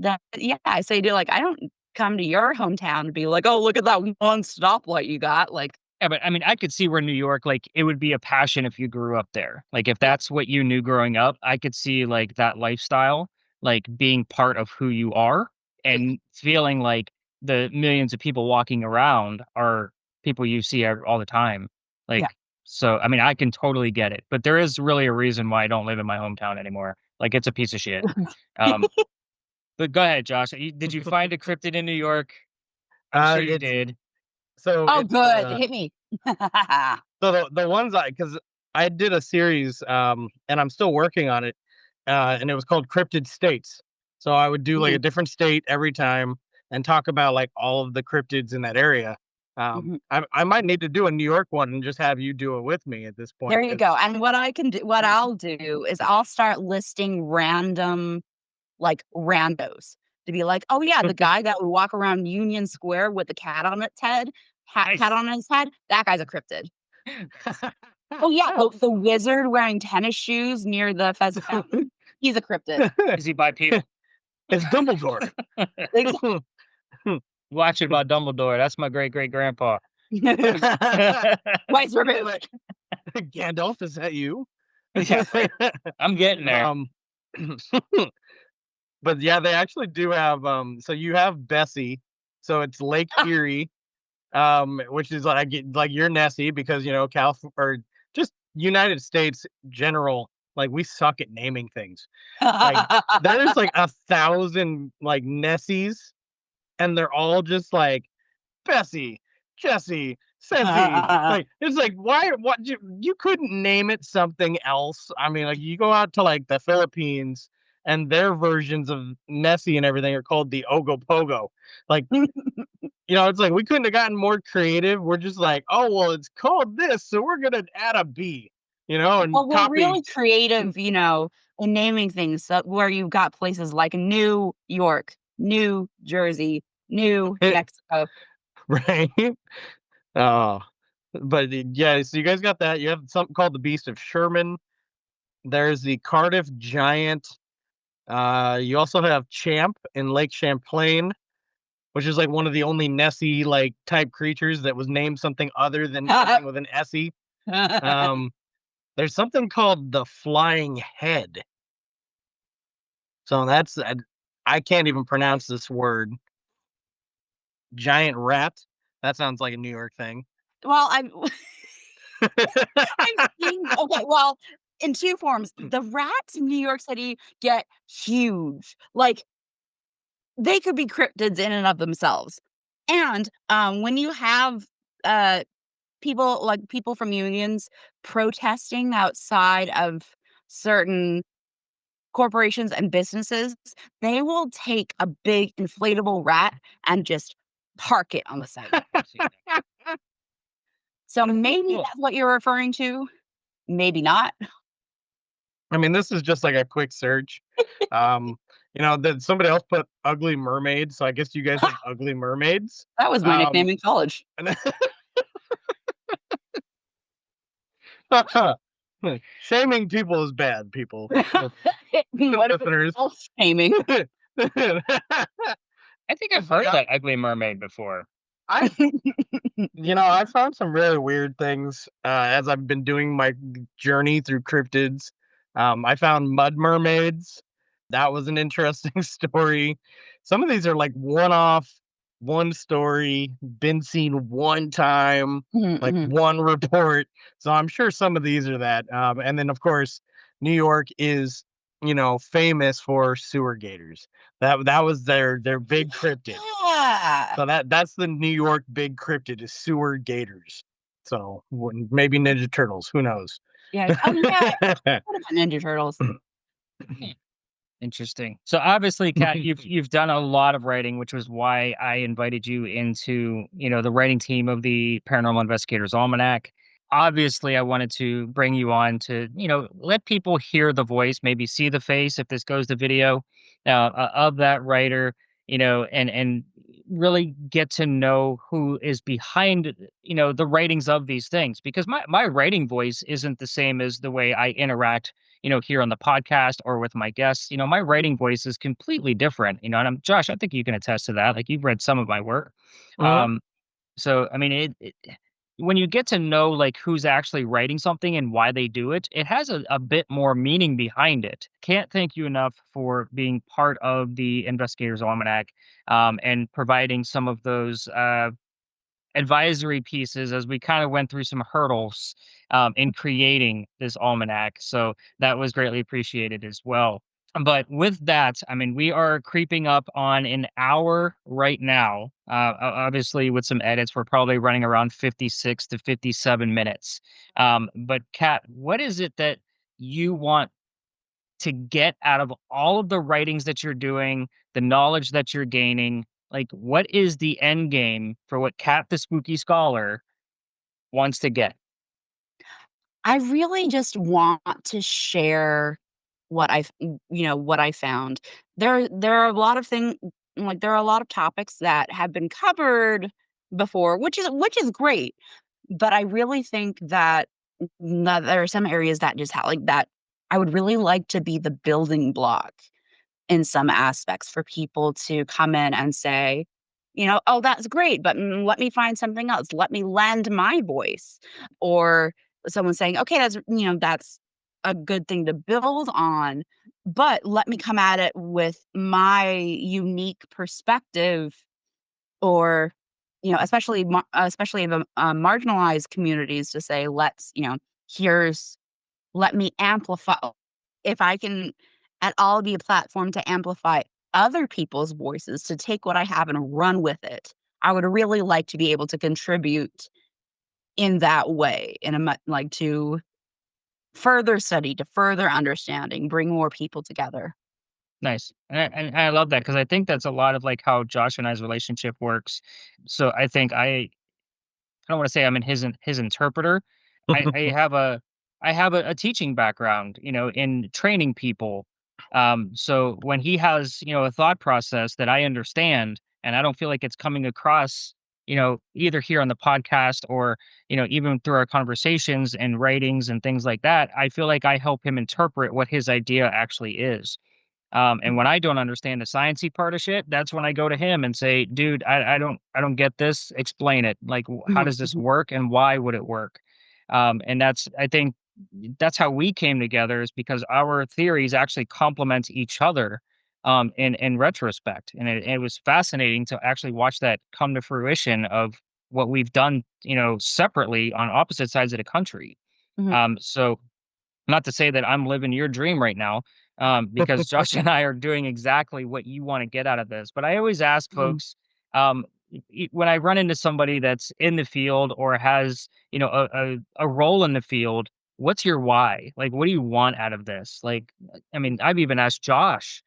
I say, like, I don't come to your hometown and be like, oh, look at that one stoplight you got. Like,
Yeah, but I mean, I could see where New York, like, it would be a passion if you grew up there. Like, if that's what you knew growing up, I could see like that lifestyle, like being part of who you are and feeling like the millions of people walking around are people you see all the time. Like,
Yeah.
so, I mean, I can totally get it, but there is really a reason why I don't live in my hometown anymore. Like, it's a piece of shit. But go ahead, Josh. Did you find a cryptid in New York? I'm sure you did.
So
oh,
it's,
good. Hit me.
So the ones because I did a series, and I'm still working on it, and it was called Cryptid States. So I would do like a different state every time and talk about like all of the cryptids in that area. I might need to do a New York one and just have you do it with me at this point.
There you go. And what I'll do is I'll start listing random, like randos to be like, oh yeah, the guy that would walk around Union Square with the cat on its head,
Nice.
cat on his head, that guy's a cryptid. Oh yeah, the wizard wearing tennis shoes near the pheasant fountain, he's a cryptid.
Is he bipedal?
It's Dumbledore.
Watch it about Dumbledore. That's my great great grandpa.
Vice versa.
Gandalf, is that you?
I'm getting there.
But yeah, they actually do have so you have Bessie, so it's Lake Erie, which is like you're Nessie because or just United States general, like we suck at naming things. Like there's like 1,000 like Nessies, and they're all just like Bessie, Jessie, Ceci. Like it's like what you couldn't name it something else. I mean, like you go out to like the Philippines and their versions of Nessie and everything are called the Ogopogo. Like it's like we couldn't have gotten more creative. We're just like, oh well, it's called this, so we're gonna add a B. And
well, we're
copy.
really creative, in naming things. Where you've got places like New York, New Jersey, New Mexico.
Right? Oh, but yeah, so you guys got that. You have something called the Beast of Sherman. There's the Cardiff Giant. You also have Champ in Lake Champlain, which is like one of the only Nessie like type creatures that was named something other than something with an Essie. There's something called the Flying Head. So that's I can't even pronounce this word. Giant rat. That sounds like a New York thing.
Well, I'm seeing, okay, well, in two forms. The rats in New York City get huge. Like, they could be cryptids in and of themselves. And when you have people from unions protesting outside of certain corporations and businesses, they will take a big inflatable rat and just park it on the side. So maybe
Cool.
that's what you're referring to. Maybe not.
I mean, this is just like a quick search. That somebody else put ugly mermaids, so I guess you guys have ugly mermaids.
That was my nickname in college.
Shaming people is bad, people.
What if
Listeners.
it's shaming?
I think I've heard that ugly mermaid before.
I found some really weird things as I've been doing my journey through cryptids. I found mud mermaids. That was an interesting story. Some of these are like one-off, one story, been seen one time, like one report. So I'm sure some of these are that. And then of course, New York is, famous for sewer gators. That was their big cryptid.
Yeah.
So that's the New York big cryptid is sewer gators. So maybe Ninja Turtles. Who knows?
Yeah. Oh, yeah. What about Ninja Turtles?
Interesting. So obviously, Kat, you've done a lot of writing, which was why I invited you into, the writing team of the Paranormal Investigators Almanac. Obviously, I wanted to bring you on to, let people hear the voice, maybe see the face if this goes to video, of that writer, and really get to know who is behind, the writings of these things. Because my writing voice isn't the same as the way I interact here on the podcast or with my guests. My writing voice is completely different, and Josh, I think you can attest to that. Like, you've read some of my work. So, I mean, when you get to know like who's actually writing something and why they do it, it has a bit more meaning behind it. Can't thank you enough for being part of the Investigators Almanac, and providing some of those advisory pieces as we kind of went through some hurdles in creating this almanac. So that was greatly appreciated as well. But with that, I mean, we are creeping up on an hour right now. Obviously, with some edits, we're probably running around 56 to 57 minutes. But Kat, what is it that you want to get out of all of the writings that you're doing, the knowledge that you're gaining? Like, what is the end game for what Kat the Spooky Scholar wants to get?
I really just want to share what what I found. There are a lot of things, like, there are a lot of topics that have been covered before, which is great. But I really think that there are some areas that just have like that I would really like to be the building block in some aspects for people to come in and say, "Oh, that's great, but let me find something else. Let me lend my voice." Or someone saying, "Okay, that's a good thing to build on, but let me come at it with my unique perspective." Or, especially in the marginalized communities, to say, here's let me amplify. If I can at all be a platform to amplify other people's voices, to take what I have and run with it, I would really like to be able to contribute in that way, to further study, to further understanding, bring more people together.
Nice. And I love that because I think that's a lot of like how Josh and I's relationship works. So I think I don't want to say I'm in his interpreter. I have a teaching background, in training people So when he has, a thought process that I understand and I don't feel like it's coming across, either here on the podcast or, even through our conversations and writings and things like that, I feel like I help him interpret what his idea actually is. And when I don't understand the sciencey part of shit, that's when I go to him and say, "Dude, I don't get this. Explain it. Like, how
Mhm,
does this
mhm,
work, and why would it work?" And I think that's how we came together is because our theories actually complement each other, in retrospect, and it was fascinating to actually watch that come to fruition of what we've done, separately on opposite sides of the country.
mhm,
So not to say that I'm living your dream right now, because Josh and I are doing exactly what you want to get out of this. But I always ask
mhm,
folks, when I run into somebody that's in the field or has, a role in the field, what's your why? Like, what do you want out of this? Like, I mean, I've even asked Josh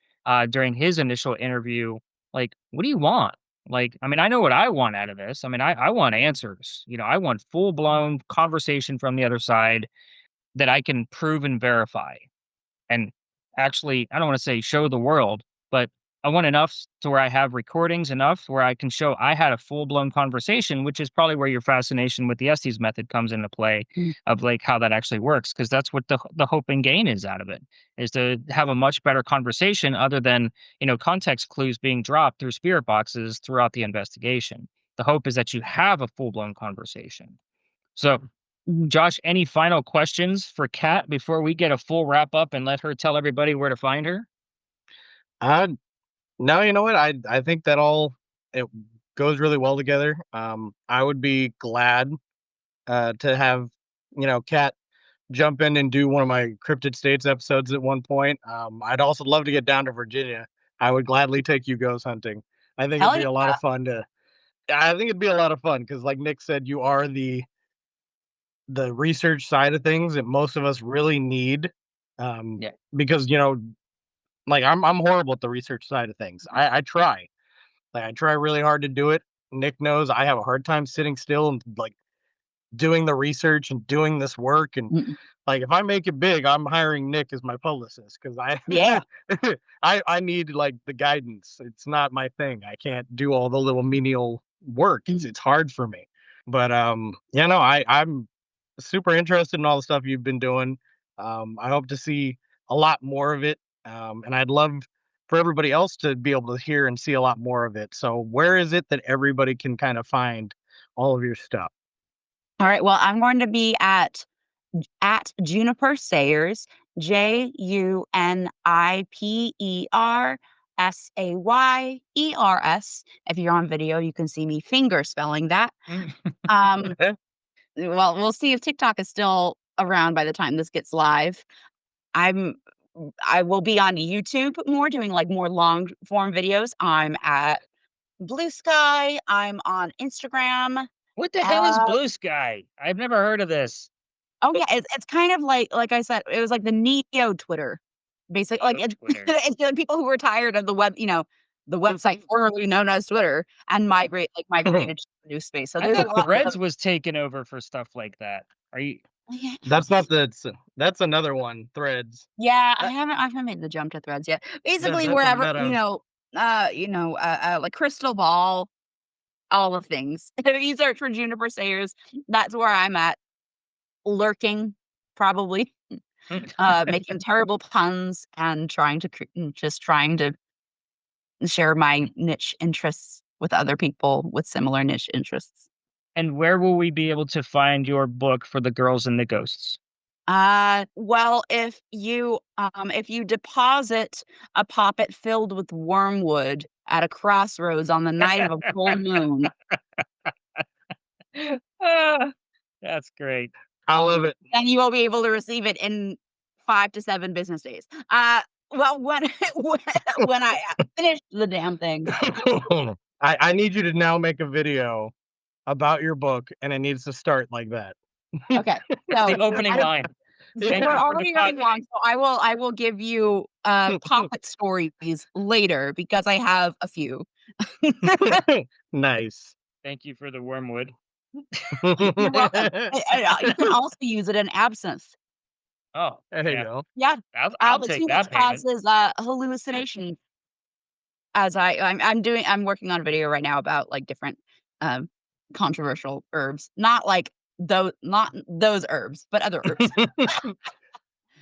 during his initial interview, like, what do you want? Like, I mean, I know what I want out of this. I mean, I want answers. I want full blown conversation from the other side that I can prove and verify. And actually, I don't want to say show the world, but I want enough to where I have recordings enough where I can show I had a full blown conversation, which is probably where your fascination with the Estes method comes into play
mhm,
of like how that actually works. Cause that's what the hope and gain is out of it is to have a much better conversation other than, context clues being dropped through spirit boxes throughout the investigation. The hope is that you have a full blown conversation. So
mhm.
Josh, any final questions for Kat before we get a full wrap up and let her tell everybody where to find her?
uh, no, you know what? I think that all it goes really well together. I would be glad to have Kat jump in and do one of my Cryptid States episodes at one point. I'd also love to get down to Virginia. I would gladly take you ghost hunting. I think it'd
Hell
be a lot
yeah.
of fun to. I think it'd be a lot of fun because, like Nick said, you are the research side of things that most of us really need.
Yeah.
Because like I'm horrible at the research side of things. I try, like I try really hard to do it. Nick knows I have a hard time sitting still and like doing the research and doing this work. And
Mm,
like if I make it big, I'm hiring Nick as my publicist because I
yeah.
I need like the guidance. It's not my thing. I can't do all the little menial work. It's
Mhm,
it's hard for me. But no, I'm super interested in all the stuff you've been doing. I hope to see a lot more of it. And I'd love for everybody else to be able to hear and see a lot more of it. So where is it that everybody can kind of find all of your stuff?
All right. Well, I'm going to be at Juniper Sayers, JUNIPERSAYERS. If you're on video, you can see me finger spelling that. Um, well, we'll see if TikTok is still around by the time this gets live. I'm I will be on YouTube more doing like more long form videos. I'm at Blue Sky. I'm on Instagram.
What the hell is
Uh,
Blue Sky? I've never heard of this.
oh yeah, it's kind of like I said, it was like the neo Twitter. Basically, like
Neo
it's
Twitter.
it's the people who were tired of the the website formerly known as Twitter and migrated to the new space. So
I
there's a
thought
lot of
Threads was taken over for stuff like that. Are you?
yeah,
That's not the. That's another one. Threads.
yeah,
That,
I haven't made the jump to Threads yet.
that
Basically,
that's a
wherever,
meta.
like Crystal Ball, all of things. If you search for Juniper Sayers, that's where I'm at, lurking, probably, making terrible puns and just trying to share my niche interests with other people with similar niche interests.
And where will we be able to find your book for the girls and the ghosts?
Well, if you deposit a poppet filled with wormwood at a crossroads on the night of a full moon,
Ah, that's great.
I love it.
then you will be able to receive it in 5 to 7 business days. Well, when when I finish the damn thing.
I need you to now make a video about your book, and it needs to start like that.
Okay, so
The opening line. Thank
we're
you for
already running long, so I will give you poppet stories later because I have a few.
Nice.
Thank you for the wormwood.
You're welcome. You can also use it in absinthe.
Oh,
There you
yeah.
go.
Yeah,
I'll take
too
that
much
payment.
causes hallucination. As I'm working on a video right now about like different controversial herbs, not those herbs, but other herbs.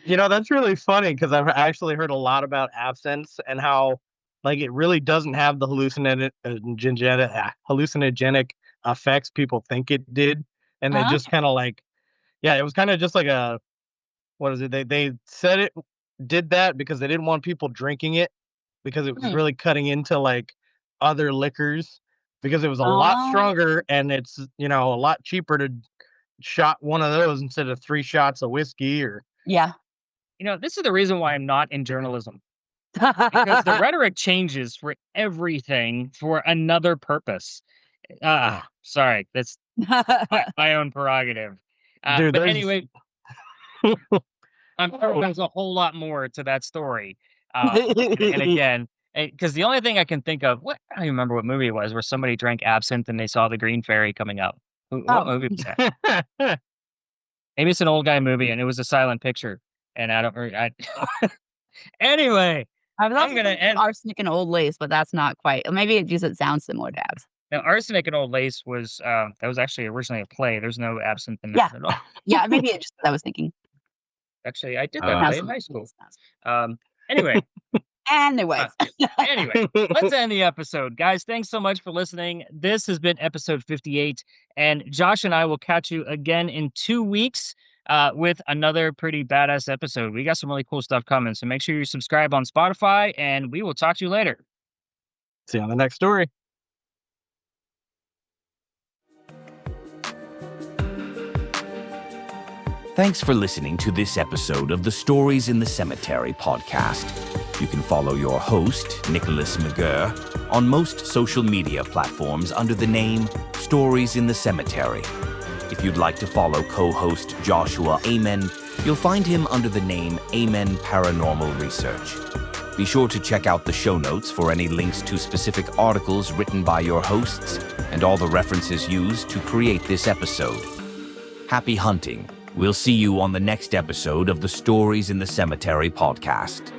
That's really funny because I've actually heard a lot about absinthe and how like it really doesn't have the hallucinogenic effects people think it did, and they
Uh-huh.
just kind of like, yeah, it was kind of just like a, what is it? They said it did that because they didn't want people drinking it because it was
Hmm.
really cutting into like other liquors because it was a lot
Oh.
stronger and it's a lot cheaper to shot one of those instead of 3 shots of whiskey or
Yeah.
This is the reason why I'm not in journalism, because the rhetoric changes for everything for another purpose. Sorry, that's my own prerogative.
dude.
But
There's
anyway, I'm sure there's a whole lot more to that story. And again, because the only thing I can think of, I don't even remember what movie it was, where somebody drank absinthe and they saw the green fairy coming up. What
Oh.
movie was that? Maybe it's an old guy movie and it was a silent picture. And I don't. Anyway,
I was
I'm
also
gonna
thinking
end.
arsenic and old lace, but that's not quite. Maybe it sounds similar to abs.
Now, Arsenic and Old Lace was that was actually originally a play. There's no absinthe in
Yeah.
that at all.
Yeah, maybe it just I was thinking.
Actually, I did that
Uh,
play in high school. Anyway,
Anyways.
anyway, let's end the episode, guys. Thanks so much for listening. This has been episode 58, and Josh and I will catch you again in 2 weeks with another pretty badass episode. We got some really cool stuff coming, so make sure you subscribe on Spotify, and we will talk to you later.
See you on the next story.
Thanks for listening to this episode of the Stories in the Cemetery podcast. You can follow your host, Nicholas McGurr, on most social media platforms under the name Stories in the Cemetery. If you'd like to follow co-host Joshua Amen, you'll find him under the name Amen Paranormal Research. Be sure to check out the show notes for any links to specific articles written by your hosts and all the references used to create this episode. Happy hunting. We'll see you on the next episode of the Stories in the Cemetery podcast.